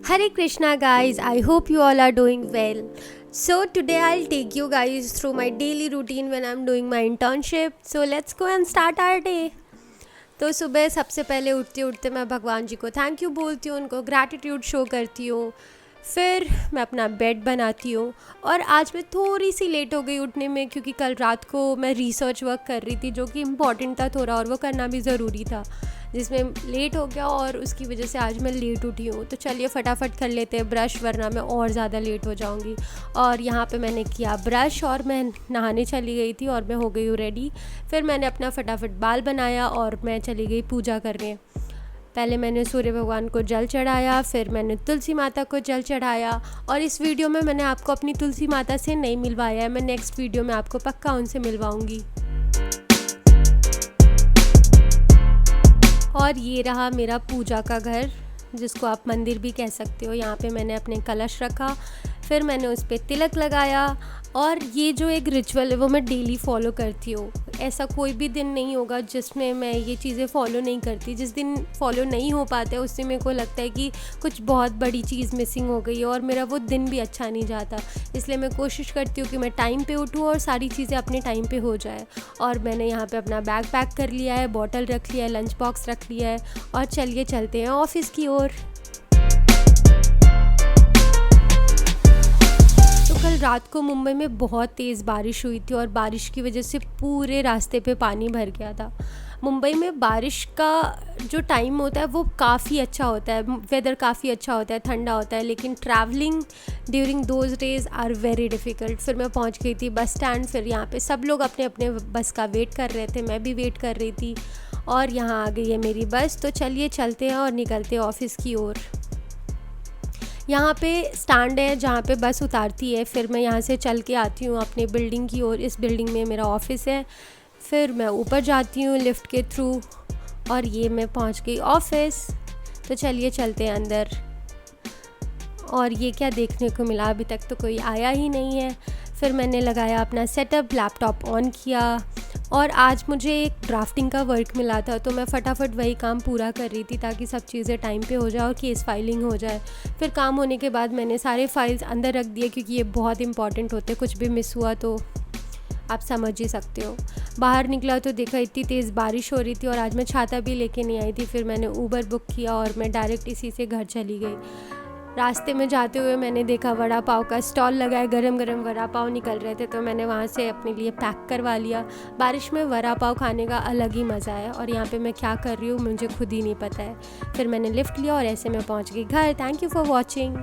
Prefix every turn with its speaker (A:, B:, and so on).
A: Hare Krishna guys, I hope you all are doing well. So today I'll take you guys through my daily routine when I'm doing my internship. So let's go and start our day. तो सुबह सबसे पहले उठते उठते मैं भगवान जी को thank you बोलती हूँ, उनको ग्रैटिट्यूड शो करती हूँ। फिर मैं अपना बेड बनाती हूँ और आज मैं थोड़ी सी लेट हो गई उठने में क्योंकि कल रात को मैं रिसर्च वर्क कर रही थी जो कि इम्पॉर्टेंट था थोड़ा और वो करना भी ज़रूरी था, जिसमें लेट हो गया और उसकी वजह से आज मैं लेट उठी हूँ। तो चलिए फटाफट कर लेते हैं ब्रश, वरना मैं और ज़्यादा लेट हो जाऊँगी। और यहाँ पे मैंने किया ब्रश और मैं नहाने चली गई थी और मैं हो गई हूँ रेडी। फिर मैंने अपना फटाफट बाल बनाया और मैं चली गई पूजा करने। पहले मैंने सूर्य भगवान को जल चढ़ाया, फिर मैंने तुलसी माता को जल चढ़ाया। और इस वीडियो में मैंने आपको अपनी तुलसी माता से नहीं मिलवाया है, मैं नेक्स्ट वीडियो में आपको पक्का उनसे मिलवाऊँगी। और ये रहा मेरा पूजा का घर, जिसको आप मंदिर भी कह सकते हो। यहाँ पे मैंने अपने कलश रखा, फिर मैंने उस पर तिलक लगाया। और ये जो एक रिचुअल है वो मैं डेली फॉलो करती हूँ। ऐसा कोई भी दिन नहीं होगा जिसमें मैं ये चीज़ें फॉलो नहीं करती। जिस दिन फॉलो नहीं हो पाता है उस दिन मेरे को लगता है कि कुछ बहुत बड़ी चीज़ मिसिंग हो गई है और मेरा वो दिन भी अच्छा नहीं जाता। इसलिए मैं कोशिश करती हूँ कि मैं टाइम पे उठूँ और सारी चीज़ें अपने टाइम पे हो जाए। और मैंने यहाँ पे अपना बैग पैक कर लिया है, बॉटल रख लिया है, लंच बॉक्स रख लिया है और चलिए चलते हैं ऑफिस की ओर। कल रात को मुंबई में बहुत तेज़ बारिश हुई थी और बारिश की वजह से पूरे रास्ते पे पानी भर गया था। मुंबई में बारिश का जो टाइम होता है वो काफ़ी अच्छा होता है, वेदर काफ़ी अच्छा होता है, ठंडा होता है, लेकिन travelling during those days are very difficult. फिर मैं पहुंच गई थी बस स्टैंड। फिर यहाँ पे सब लोग अपने अपने बस का वेट कर रहे थे, मैं भी वेट कर रही थी। और यहाँ आ गई है मेरी बस, तो चलिए चलते हैं और निकलते हैं ऑफिस की ओर। यहाँ पे स्टैंड है जहाँ पे बस उतारती है। फिर मैं यहाँ से चल के आती हूँ अपने बिल्डिंग की ओर। इस बिल्डिंग में मेरा ऑफिस है। फिर मैं ऊपर जाती हूँ लिफ्ट के थ्रू और ये मैं पहुँच गई ऑफिस। तो चलिए चलते हैं अंदर। और ये क्या देखने को मिला, अभी तक तो कोई आया ही नहीं है। फिर मैंने लगाया अपना सेटअप, लैपटॉप ऑन किया और आज मुझे एक ड्राफ्टिंग का वर्क मिला था तो मैं फटाफट वही काम पूरा कर रही थी ताकि सब चीज़ें टाइम पे हो जाए और केस फाइलिंग हो जाए। फिर काम होने के बाद मैंने सारे फाइल्स अंदर रख दिए क्योंकि ये बहुत इंपॉर्टेंट होते हैं, कुछ भी मिस हुआ तो आप समझ ही सकते हो। बाहर निकला तो देखा इतनी तेज़ बारिश हो रही थी और आज मैं छाता भी लेके नहीं आई थी। फिर मैंने ऊबर बुक किया और मैं डायरेक्ट इसी से घर चली गई। रास्ते में जाते हुए मैंने देखा वड़ा पाव का स्टॉल लगा है, गरम गरम वड़ा पाव निकल रहे थे तो मैंने वहाँ से अपने लिए पैक करवा लिया। बारिश में वड़ा पाव खाने का अलग ही मज़ा है और यहाँ पे मैं क्या कर रही हूँ मुझे खुद ही नहीं पता है। फिर मैंने लिफ्ट लिया और ऐसे मैं पहुँच गई घर। Thank you for watching.